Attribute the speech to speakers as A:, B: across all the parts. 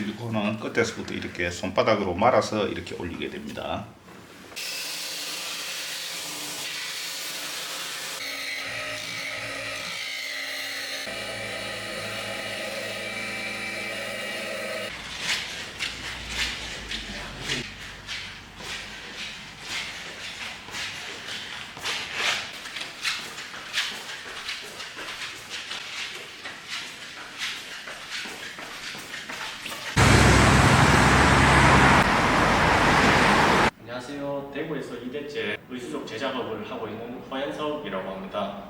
A: 실리콘은 끝에서부터 이렇게 손바닥으로 말아서 이렇게 올리게 됩니다.
B: 안녕하세요. 대구에서 2대째 의수족 제작업을 하고 있는 허현석이라고 합니다.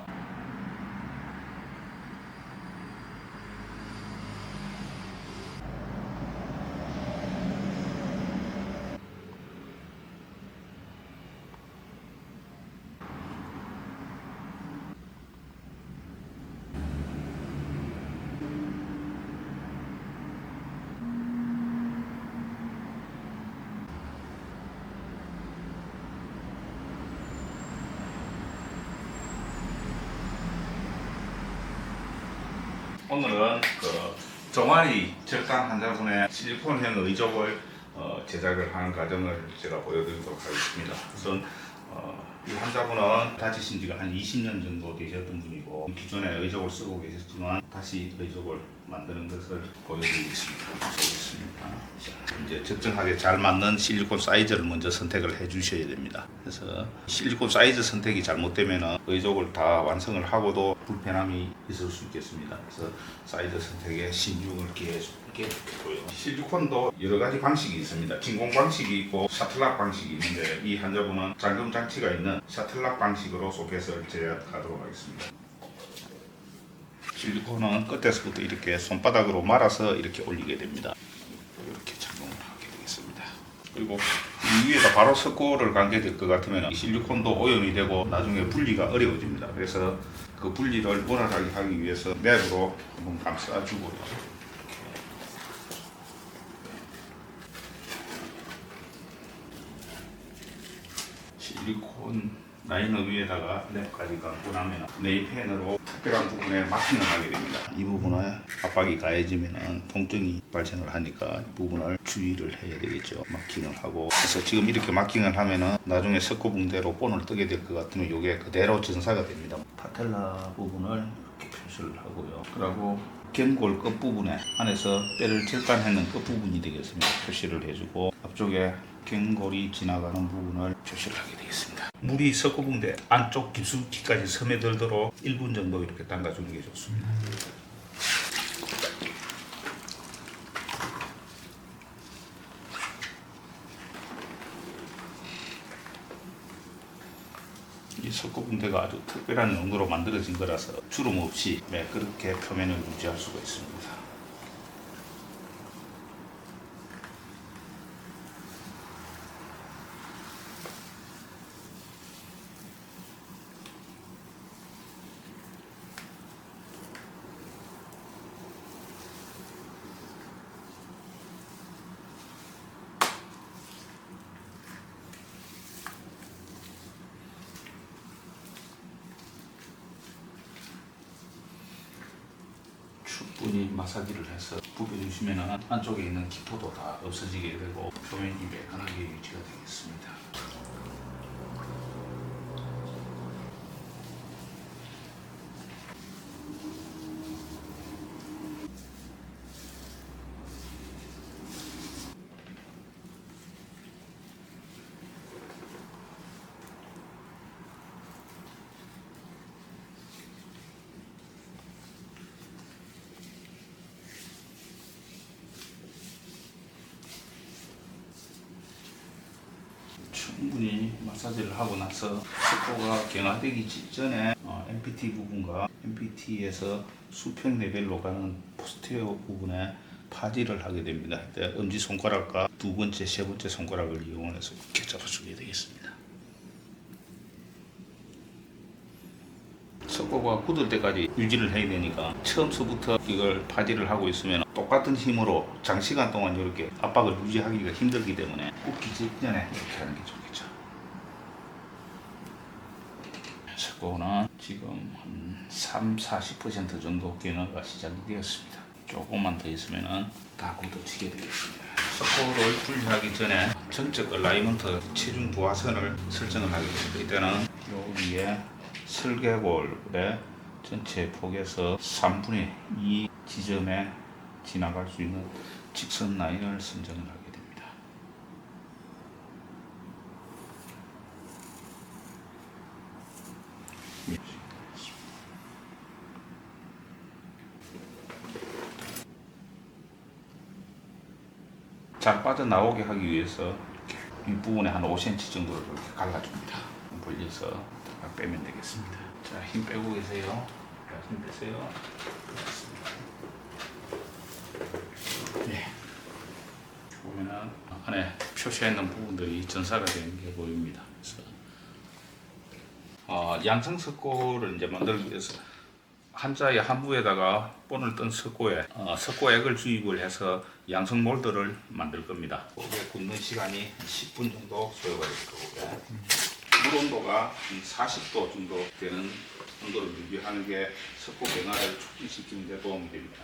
A: 오늘은 종아리 절단 환자분의 실리콘형 의족을 제작을 하는 과정을 제가 보여드리도록 하겠습니다. 우선 이 환자분은 다치신 지가 한 20년 정도 되셨던 분이고 기존에 의족을 쓰고 계셨지만 다시 의족을 만드는 것을 보여드리겠습니다. 이제 적정하게 잘 맞는 실리콘 사이즈를 먼저 선택을 해 주셔야 됩니다. 그래서 실리콘 사이즈 선택이 잘못되면 의족을 다 완성을 하고도 불편함이 있을 수 있겠습니다. 그래서 사이즈 선택에 신중을 기해주고요. 실리콘도 여러 가지 방식이 있습니다. 진공 방식이 있고 샤틀락 방식이 있는데 이 환자분은 잠금 장치가 있는 샤틀락 방식으로 소켓을 제작하도록 하겠습니다. 실리콘은 끝에서부터 이렇게 손바닥으로 말아서 이렇게 올리게 됩니다. 이렇게 착용을 하게 되겠습니다. 그리고 이 위에다 바로 석고를 감게 될 것 같으면 실리콘도 오염이 되고 나중에 분리가 어려워집니다. 그래서 그 분리를 원활하게 하기 위해서 맵으로 한번 감싸주고요. 실리콘 라이너 위에다가 랩까지 감고 나면 네이펜으로 특별한 부분에 마킹을 하게 됩니다. 이 부분에 압박이 가해지면 통증이 발생을 하니까 이 부분을 주의를 해야 되겠죠. 마킹을 하고 그래서 지금 이렇게 마킹을 하면은 나중에 석고붕대로 본을 뜨게 될 것 같으면 이게 그대로 전사가 됩니다. 파텔라 부분을 이렇게 표시를 하고요. 그리고 견골 끝부분에 안에서 뼈를 절단해놓은 끝부분이 되겠습니다. 표시를 해주고 앞쪽에 견골이 지나가는 부분을 표시를 하게 되겠습니다. 물이 석고붕대 안쪽 깊숙이까지 스며들도록 1분 정도 이렇게 담가주는 게 좋습니다. 이 석고붕대가 아주 특별한 용도로 만들어진 거라서 주름 없이 매끄럽게 표면을 유지할 수가 있습니다. 충분히 마사지를 해서 부벼주시면 안쪽에 있는 기포도 다 없어지게 되고 표면이 매끈하게 유지가 되겠습니다. 충분히 마사지를 하고 나서 석고가 경화되기 직전에 MPT 부분과 MPT에서 수평 레벨로 가는 포스테어 부분에 파지를 하게 됩니다. 이때 엄지손가락과 두 번째, 세 번째 손가락을 이용해서 이렇게 잡아주게 되겠습니다. 석고가 굳을 때까지 유지를 해야 되니까 처음서부터 이걸 파지를 하고 있으면 똑같은 힘으로 장시간 동안 이렇게 압박을 유지하기가 힘들기 때문에 굳기 직전에 이렇게 하는 게 좋겠죠. 석고는 지금 한 40% 정도 경화가 시작이 되었습니다. 조금만 더 있으면은 다 걷어치게 되겠습니다. 석고를 분리하기 전에 전적 얼라이먼트 체중 부하선을 설정을 하게 됩니다. 이때는 요 위에 설계골의 전체 폭에서 3분의 2 지점에 지나갈 수 있는 직선 라인을 선정을 하게 됩니다. 잘 빠져나오게 하기 위해서 윗부분에 한 5cm 정도를 이렇게 갈라줍니다. 벌려서 딱 빼면 되겠습니다. 자, 힘 빼고 계세요. 자, 힘 빼세요. 네. 보면은 안에 표시했는 부분들이 전사가 되는 게 보입니다. 그래서 양성 석고를 이제 만들기 위해서 한자의 한부에다가 본을 뜬 석고에 석고액을 주입을 해서 양성 몰드를 만들 겁니다. 이게 굽는 시간이 10분 정도 소요가 될 거고요. 물 온도가 40도 정도 되는 온도를 유지하는 게 석고 변화를 촉진시키는 데 도움이 됩니다.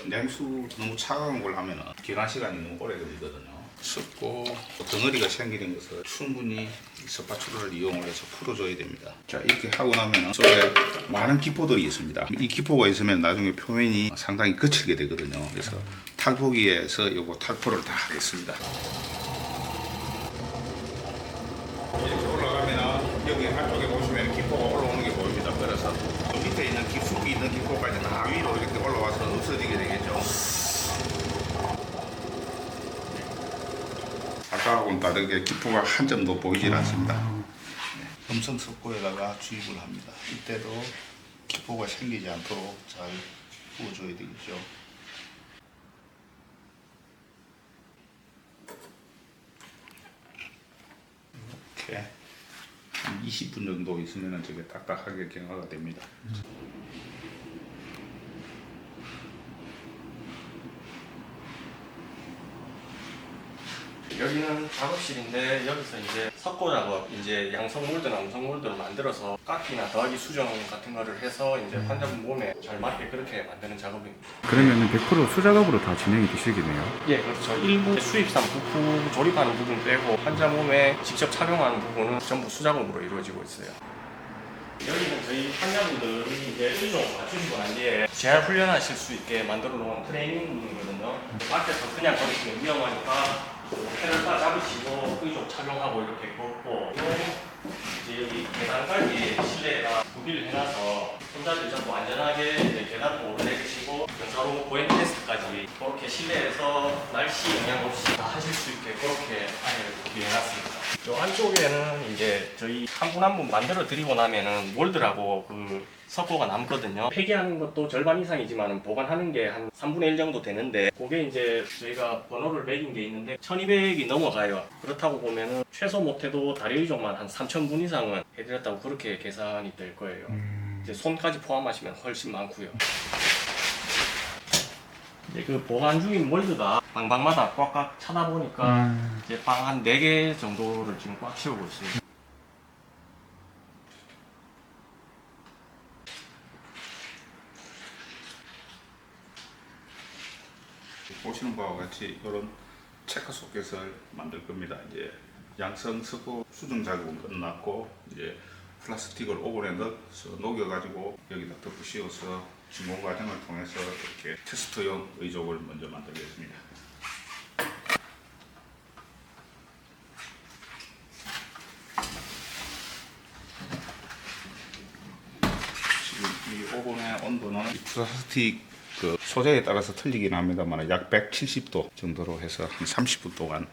A: 냉수 너무 차가운 걸 하면 기간 시간이 너무 오래 걸리거든요. 석고 덩어리가 생기는 것을 충분히 스파츌러를 이용을 해서 풀어줘야 됩니다. 자, 이렇게 하고 나면 속에 많은 기포들이 있습니다. 이 기포가 있으면 나중에 표면이 상당히 거칠게 되거든요. 그래서 탈포기에서 요거 탈포를 다 하겠습니다. 이렇게 올라가면 여기 안쪽에 보시면 기포가 올라오는 게 보입니다. 그래서 그 밑에 있는 깊숙이 있는 기포까지 다 위로 이렇게 올라와서 없어지게 되겠죠. 아까하고는 다르게 기포가 한 점도 보이질 않습니다. 네. 음성 석고에다가 주입을 합니다. 이때도 기포가 생기지 않도록 잘 부어줘야 되겠죠. 이렇게 한 20분 정도 있으면 저게 딱딱하게 경화가 됩니다.
B: 여기는 작업실인데 여기서 이제 석고 작업, 이제 양성 몰드나 음성 몰드를 만들어서 깎기나 더하기 수정 같은 거를 해서 이제 환자분 몸에 잘 맞게 그렇게 만드는 작업입니다.
C: 그러면 100% 수작업으로 다 진행이 되시겠네요.
B: 예, 그렇죠. 일부 수입산 부품 조립하는 부분 빼고 환자 몸에 직접 착용하는 부분은 전부 수작업으로 이루어지고 있어요. 여기는 저희 환자분들이 이제 의종 맞추시고 난 뒤에 재활 훈련하실 수 있게 만들어 놓은 트레이닝이거든요. 밖에서 그냥 걸으시면 위험하니까 패를 딱 잡으시고 의종 착용하고 이렇게 걷고, 이제 여기 계단까지 실내에다 구비를 해놔서 손자들 전부 안전하게 이제 계단도 오르내리시고 경사로 보행 테스트까지 그렇게 실내에서 날씨 영향 없이 다 하실 수 있게 그렇게 안을 구비해놨습니다. 요 안쪽에는 이제 저희 한 분 한 분 만들어 드리고 나면은 몰드라고 그 석고가 남거든요. 폐기하는 것도 절반 이상이지만 보관하는 게 한 3분의 1 정도 되는데, 그게 이제 저희가 번호를 매긴 게 있는데 1200이 넘어가요. 그렇다고 보면은 최소 못해도 다리 의종만 한 3000분 이상은 해드렸다고 그렇게 계산이 될 거예요. 이제 손까지 포함하시면 훨씬 많고요. 이제 그 보관 중인 몰드가 방마다 꽉꽉 차다 보니까 이제 방 한 4개 정도를 지금 꽉 채우고 있습니다.
A: 보시는 바와 같이 이런 체크 소켓을 만들 겁니다. 이제 양성 석고 수정 작업은 끝났고 이제 플라스틱을 오븐에 넣어서 녹여가지고 여기다 덮어 씌워서 진공 과정을 통해서 이렇게 테스트용 의족을 먼저 만들겠습니다. 지금 이 오븐의 온도는 이 플라스틱 그 소재에 따라서 틀리긴 합니다만 약 170도 정도로 해서 한 30분 동안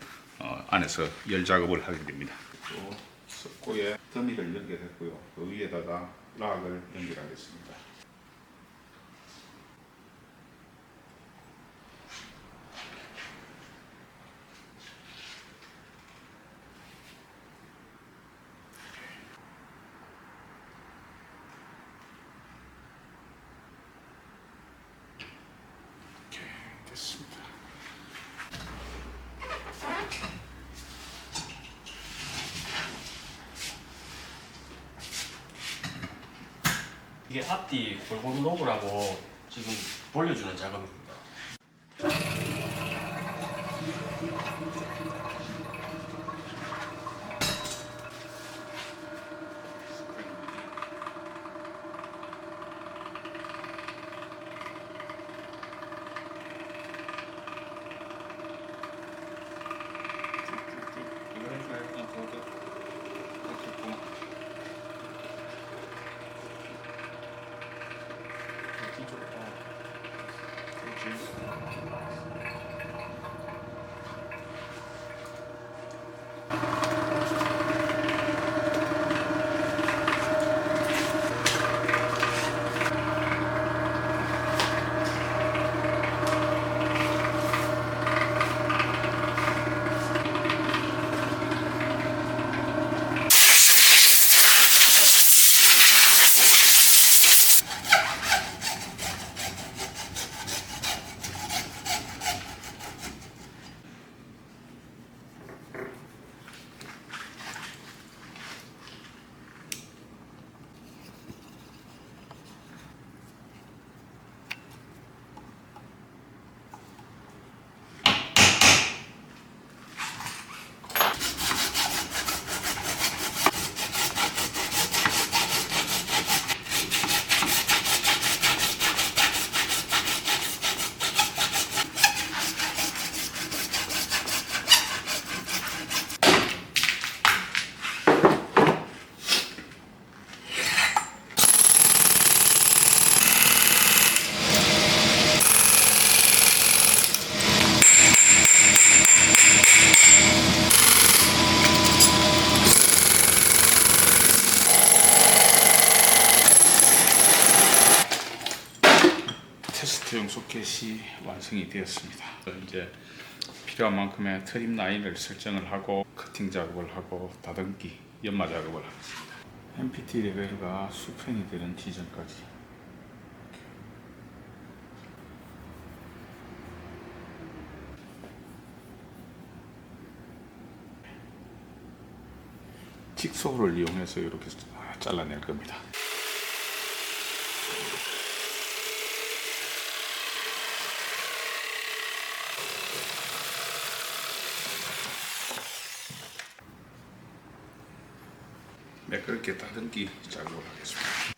A: 안에서 열 작업을 하게 됩니다. 또 석고에 더미를 연결했고요. 그 위에다가 락을 연결하겠습니다. 됐습니다.
B: 이게 앞뒤 골고루 녹으라고 지금 돌려주는 작업입니다.
A: 볼트용 소켓이 완성이 되었습니다. 이제 필요한 만큼의 트림 라인을 설정을 하고 커팅 작업을 하고 다듬기, 연마 작업을 하겠습니다. MPT 레벨과 수평이 되는 지점까지 직소를 이용해서 이렇게 잘라낼 겁니다. 매끄럽게 다듬기 작업을 하겠습니다.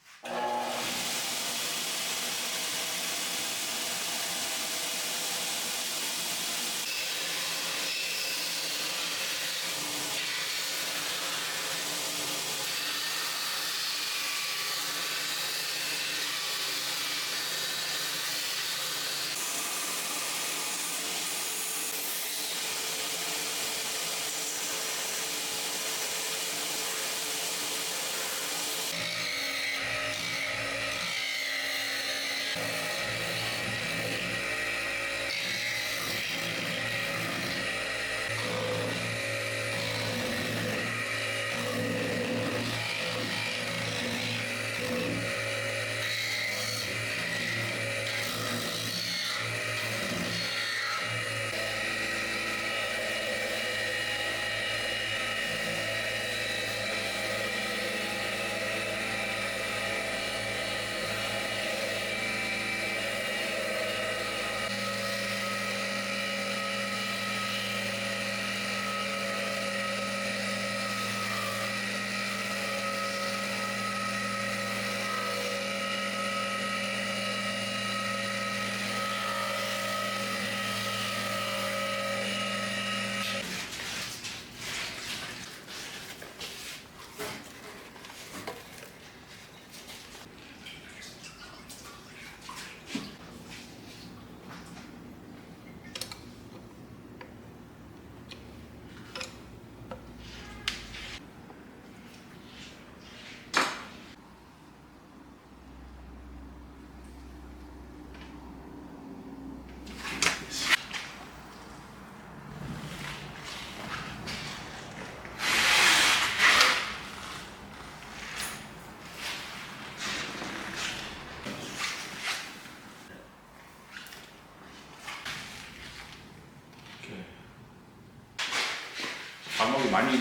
A: 발목이 많이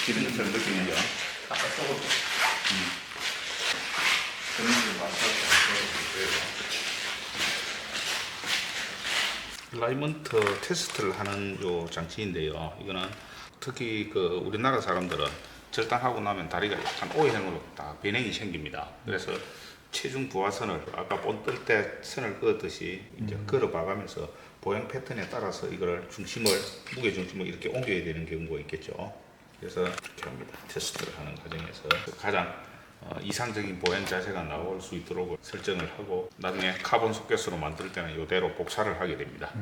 A: 기는 것처럼 느끼는죠.
B: 아까 조금
A: 전문을 맞춰서 라이먼트 테스트를 하는 요 장치인데요. 이거는 특히 그 우리나라 사람들은 절단하고 나면 다리가 약간 O형으로 다 변형이 생깁니다. 그래서 체중 부하선을 아까 본 뜰 때 선을 그었듯이 이제 걸어 봐가면서 보행 패턴에 따라서 이걸 중심을 무게 중심을 이렇게 옮겨야 되는 경우가 있겠죠. 그래서 이렇게 합니다. 테스트를 하는 과정에서 가장 이상적인 보행 자세가 나올 수 있도록 설정을 하고 나중에 카본 소켓으로 만들 때는 이대로 복사를 하게 됩니다.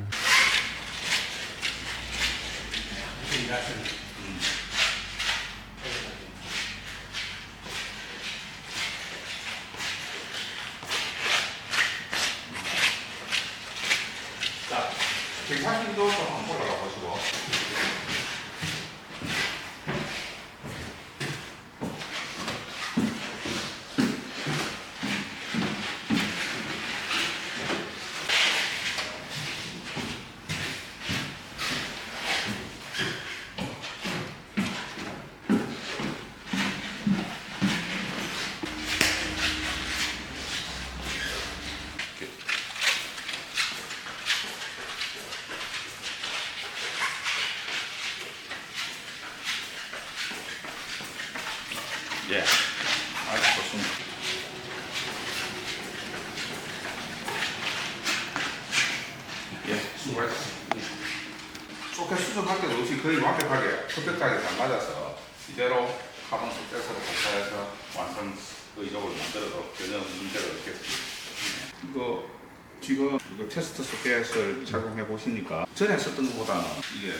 A: 자, 140도 좀 한번 올라가 보시고. 예, 아주 좋습니다. 예, 수고하셨습니다. 소켓 수정할 때도 없이 거의 완벽하게 퍼펙트하게 잘 맞아서 이대로 카본 소켓으로 복사해서 완성 의적을 만들어도 전혀 문제가 없겠습니다. 이거 지금 이거 테스트 소켓을 착용해 보시니까 전에 썼던 것보다는 이게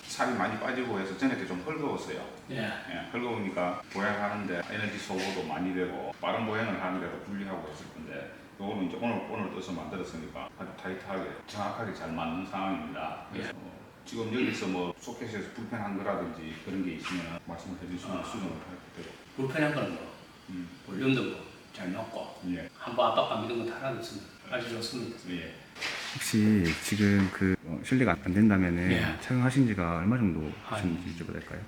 A: 살이 많이 빠지고 해서 전에 게 좀 헐거웠어요.
D: 예.
A: 헐거우니까 보행하는데 에너지 소모도 많이 되고 빠른 보행을 하는데도 불리하고 했을 건데 요거는 이제 오늘 떠서 만들었으니까 아주 타이트하게 정확하게 잘 맞는 상황입니다. 그래서 지금 여기서 뭐 소켓에서 불편한 거라든지 그런 게 있으면 말씀을 해주시면 수정을 할 거고.
D: 불편한 거는 뭐 볼륨도 뭐잘 맞고
A: 예.
D: 한번 압박감 이런 거 다 알아듣습니다. 아주 좋습니다.
A: 예.
C: 혹시 지금 그 실례가 안 된다면은
D: 예.
C: 착용하신 지가 얼마 정도 되셨는지 여쭤봐도 될까요?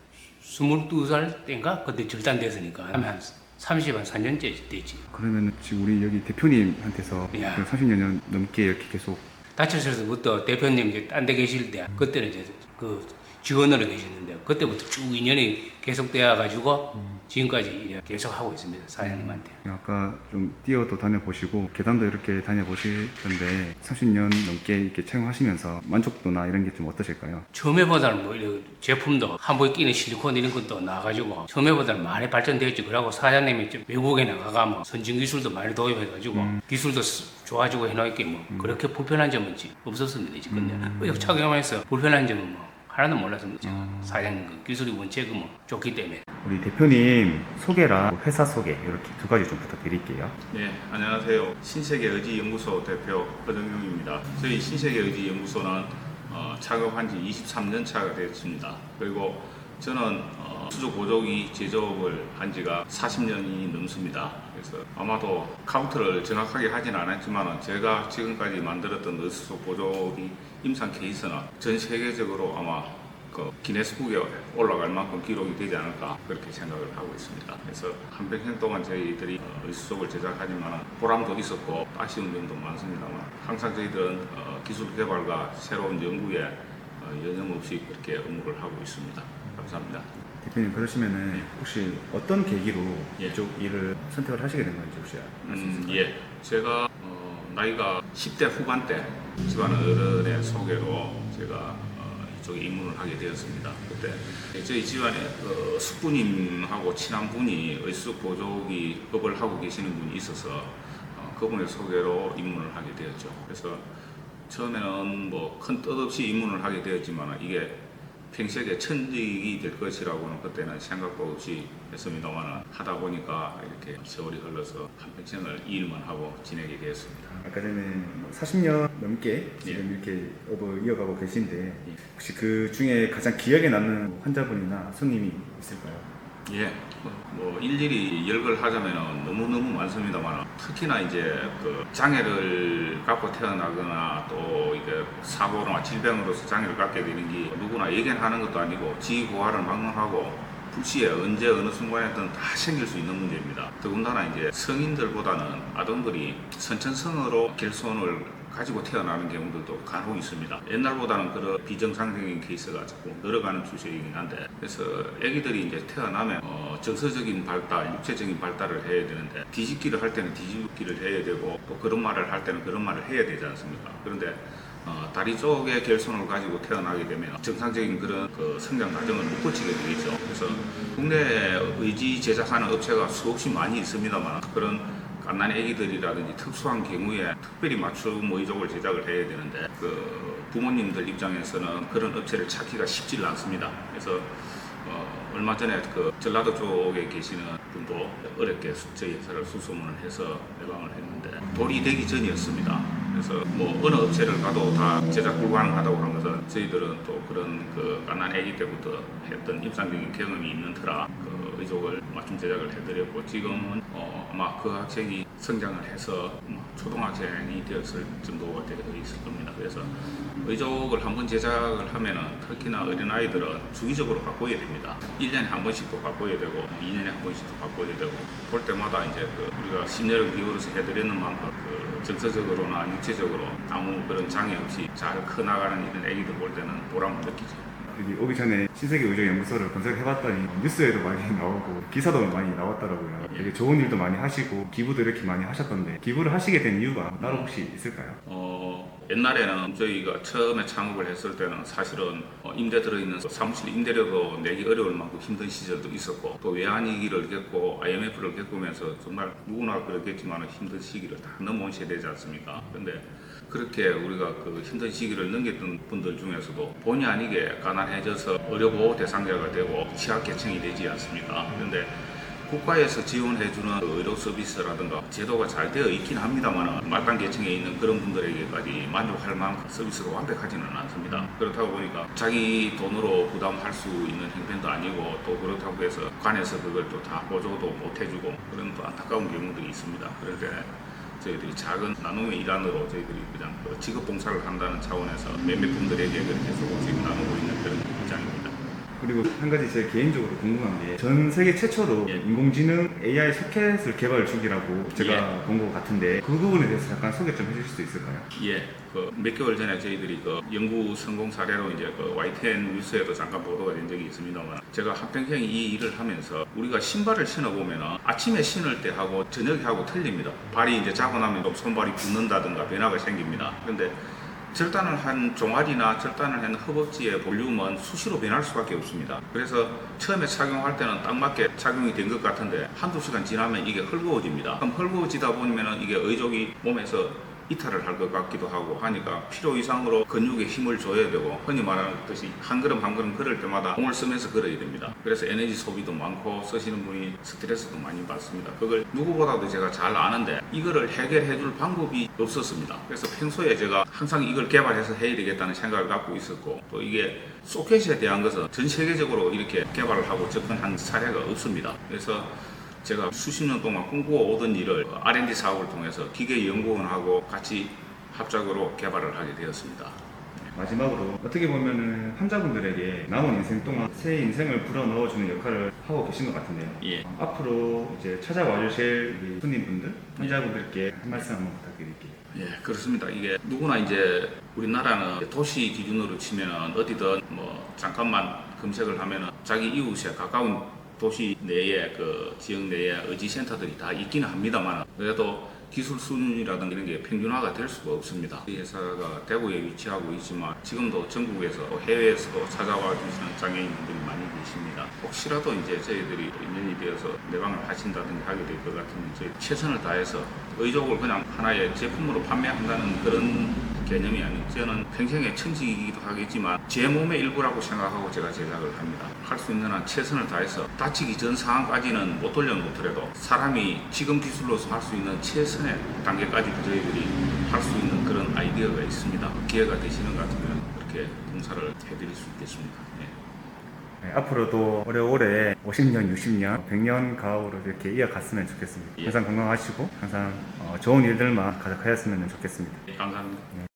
D: 22살 때인가? 그때 절단됐으니까 한 34년째 됐지.
C: 그러면 지금 우리 여기 대표님한테서
D: 예.
C: 그 30년 넘게 이렇게 계속
D: 다쳤을때부터 대표님 이제 딴 데 계실 때 그때는 이제 그 직원으로 계셨는데 그때부터 쭉 인연이 계속되어 가지고 지금까지 이제 계속 하고 있습니다. 사장님한테.
C: 아까 좀 뛰어도 다녀보시고 계단도 이렇게 다녀보시던데 30년 넘게 이렇게 착용하시면서 만족도나 이런 게 좀 어떠실까요?
D: 처음에보다는 뭐 이런 제품도 한복에 끼는 실리콘 이런 것도 나가지고 처음에보다는 많이 발전되었지. 그러고 사장님이 좀 외국에 나가가 뭐 선진 기술도 많이 도입해가지고 기술도 좋아지고 해놓을게 뭐 그렇게 불편한 점은 없었습니다. 이제 근데 착용하면서 불편한 점은 뭐 하나도 몰랐습니다. 사장님 그 기술이 원체 뭐 좋기 때문에.
C: 우리 대표님 소개랑 회사 소개 이렇게 두 가지 좀 부탁드릴게요.
A: 네, 안녕하세요. 신세계의지연구소 대표 허정용입니다. 저희 신세계의지연구소는 창업한 지 23년 차가 됐습니다. 그리고 저는 수조 보조기 제조업을 한 지가 40년이 넘습니다. 그래서 아마도 카운트를 정확하게 하진 않았지만 제가 지금까지 만들었던 의수소 보조기 임상 케이스는 전 세계적으로 아마 그 기네스북에 올라갈 만큼 기록이 되지 않을까 그렇게 생각을 하고 있습니다. 그래서 한평생 동안 저희들이 의수속을 제작하지만 보람도 있었고 아쉬운 점도 많습니다만 항상 저희들은 기술 개발과 새로운 연구에 여념없이 그렇게 업무를 하고 있습니다. 감사합니다.
C: 대표님 그러시면은 혹시 어떤 계기로
A: 예.
C: 이쪽 일을 선택을 하시게 된 건지 혹시
A: 예. 제가 나이가 10대 후반때 집안 어른의 소개로 제가 이쪽에 입문을 하게 되었습니다. 그때 저희 집안에 숙부님하고 친한 분이 의수 보조기 업을 하고 계시는 분이 있어서 그분의 소개로 입문을 하게 되었죠. 그래서 처음에는 뭐 큰 뜻 없이 입문을 하게 되었지만 이게 평생에 천직이 될 것이라고는 그때는 생각도 없이 했습니다만 하다 보니까 이렇게 세월이 흘러서 한평생을 이 일만 하고 지내게 되었습니다.
C: 아까 전에 40년 넘게 지금 이렇게 업을 이어가고 계신데 혹시 그 중에 가장 기억에 남는 환자분이나 손님이 있을까요?
A: 예, 뭐 일일이 열거를 하자면 너무너무 많습니다만 특히나 이제 그 장애를 갖고 태어나거나 또 이게 사고나 질병으로서 장애를 갖게 되는 게 누구나 예견하는 것도 아니고 지구화를 막론하고 불시에 언제 어느 순간에든 다 생길 수 있는 문제입니다. 더군다나 이제 성인들보다는 아동들이 선천성으로 결손을 가지고 태어나는 경우들도 간혹 있습니다. 옛날보다는 그런 비정상적인 케이스가 자꾸 늘어가는 추세이긴 한데 그래서 아기들이 이제 태어나면 정서적인 발달, 육체적인 발달을 해야 되는데 뒤집기를 할 때는 뒤집기를 해야 되고 또 그런 말을 할 때는 그런 말을 해야 되지 않습니까? 그런데 다리 쪽의 결손을 가지고 태어나게 되면 정상적인 그런 그 성장 과정을 못 거치게 되겠죠. 그래서 국내에 의지 제작하는 업체가 수없이 많이 있습니다만 그런 갓난 아기들이라든지 특수한 경우에 특별히 맞춤 의족을 제작을 해야 되는데 그 부모님들 입장에서는 그런 업체를 찾기가 쉽지 않습니다. 그래서 얼마 전에 그 전라도 쪽에 계시는 분도 어렵게 저희 회사를 수소문을 해서 예방을 했는데 돌이 되기 전이었습니다. 그래서 뭐 어느 업체를 가도 다 제작 불가능하다고 한 것은 저희들은 또 그런 그 갓난 아기 때부터 했던 입상적인 경험이 있는 터라 그 의족을 맞춤 제작을 해드렸고 지금은 아마 그 학생이 성장을 해서 초등학생이 되었을 정도가 되어 있을 겁니다. 그래서 의족을 한번 제작을 하면은 특히나 어린아이들은 주기적으로 바꿔야 됩니다. 1년에 한 번씩도 바꿔야 되고 2년에 한 번씩도 바꿔야 되고 볼 때마다 이제 그 우리가 심려를 기울여서 해드리는 만큼 그 정서적으로나 육체적으로 아무 그런 장애 없이 잘 커나가는 이런 애기들 볼 때는 보람을 느끼죠.
C: 여기 오기 전에 신세계의료연구소를 검색해봤더니 뉴스에도 많이 나오고 기사도 많이 나왔더라고요. 되게 좋은 일도 많이 하시고 기부도 이렇게 많이 하셨던데 기부를 하시게 된 이유가 따로 혹시 있을까요?
A: 옛날에는 저희가 처음에 창업을 했을 때는 사실은 임대 들어있는 사무실 임대료도 내기 어려울 만큼 힘든 시절도 있었고 또 외환위기를 겪고 IMF를 겪으면서 정말 누구나 그렇겠지만 힘든 시기를 다 넘어온 세대지 않습니까? 근데 그렇게 우리가 그 힘든 시기를 넘겼던 분들 중에서도 본의 아니게 가난해져서 의료보호 대상자가 되고 취약계층이 되지 않습니까? 근데 국가에서 지원해주는 의료 서비스라든가 제도가 잘 되어 있긴 합니다만 말단 계층에 있는 그런 분들에게까지 만족할 만큼 서비스가 완벽하지는 않습니다. 그렇다고 보니까 자기 돈으로 부담할 수 있는 형편도 아니고 또 그렇다고 해서 관에서 그걸 또 다 보조도 못 해주고 그런 또 안타까운 경우들이 있습니다. 그럴 때 저희들이 작은 나눔의 일환으로 저희들이 그냥 직업봉사를 한다는 차원에서 몇몇 분들에게 그렇게 조금씩 나누고 있는 그런 입장입니다.
C: 그리고 한 가지 제 개인적으로 궁금한 게 전 세계 최초로
A: 예.
C: 인공지능 AI 소켓을 개발 중이라고 제가 본 것 같은데 그 부분에 대해서 잠깐 소개 좀 해주실 수 있을까요?
A: 예, 몇 개월 전에 저희들이 연구 성공 사례로 이제 YTN 뉴스에도 잠깐 보도가 된 적이 있습니다만 제가 한평생 이 일을 하면서 우리가 신발을 신어보면 아침에 신을 때 하고 저녁에 하고 틀립니다. 발이 이제 자고 나면 좀 손발이 붓는다든가 변화가 생깁니다. 그런데 절단을 한 종아리나 절단을 한 허벅지의 볼륨은 수시로 변할 수밖에 없습니다. 그래서 처음에 착용할 때는 딱 맞게 착용이 된 것 같은데 한두 시간 지나면 이게 헐거워집니다. 그럼 헐거워지다 보면 이게 의족이 몸에서 이탈을 할 것 같기도 하고 하니까 필요 이상으로 근육에 힘을 줘야 되고 흔히 말하는 듯이 한 걸음 한 걸음 걸을 때마다 공을 쓰면서 걸어야 됩니다. 그래서 에너지 소비도 많고 쓰시는 분이 스트레스도 많이 받습니다. 그걸 누구보다도 제가 잘 아는데 이거를 해결해 줄 방법이 없었습니다. 그래서 평소에 제가 항상 이걸 개발해서 해야 되겠다는 생각을 갖고 있었고 또 이게 소켓에 대한 것은 전 세계적으로 이렇게 개발을 하고 접근한 사례가 없습니다. 그래서 제가 수십 년 동안 꿈꾸어 오던 일을 R&D 사업을 통해서 기계연구원하고 같이 합작으로 개발을 하게 되었습니다.
C: 마지막으로 어떻게 보면은 환자분들에게 남은 인생 동안 새 인생을 불어넣어주는 역할을 하고 계신 것 같은데요.
A: 예.
C: 앞으로 이제 찾아와 주실 우리 손님분들, 환자분들께 한 말씀 한번 부탁드릴게요.
A: 예, 그렇습니다. 이게 누구나 이제 우리나라는 도시 기준으로 치면 어디든 잠깐만 검색을 하면 자기 이웃에 가까운 도시 내에 지역 내에 의지센터들이 다 있기는 합니다만 그래도 기술 수준이라든가 이런 게 평균화가 될 수가 없습니다. 이 회사가 대구에 위치하고 있지만 지금도 전국에서 해외에서도 찾아와 주시는 장애인분들이 많이 계십니다. 혹시라도 이제 저희들이 인연이 되어서 내방을 하신다든가 하게 될 것 같으면 저희 최선을 다해서 의족을 그냥 하나의 제품으로 판매한다는 그런 개념이 아니고 저는 평생의 천직이기도 하겠지만 제 몸의 일부라고 생각하고 제가 제작을 합니다. 할 수 있는 한 최선을 다해서 다치기 전 상황까지는 못 돌려놓더라도 사람이 지금 기술로서 할 수 있는 최선의 단계까지 저희들이 할 수 있는 그런 아이디어가 있습니다. 기회가 되시는 것 같으면 그렇게 봉사를 해드릴 수 있겠습니다. 네.
C: 네, 앞으로도 오래오래 50년, 60년, 100년 가오로 이렇게 이어갔으면 좋겠습니다.
A: 예.
C: 항상 건강하시고 항상 좋은 일들만 가득하였으면 좋겠습니다.
A: 감사합니다.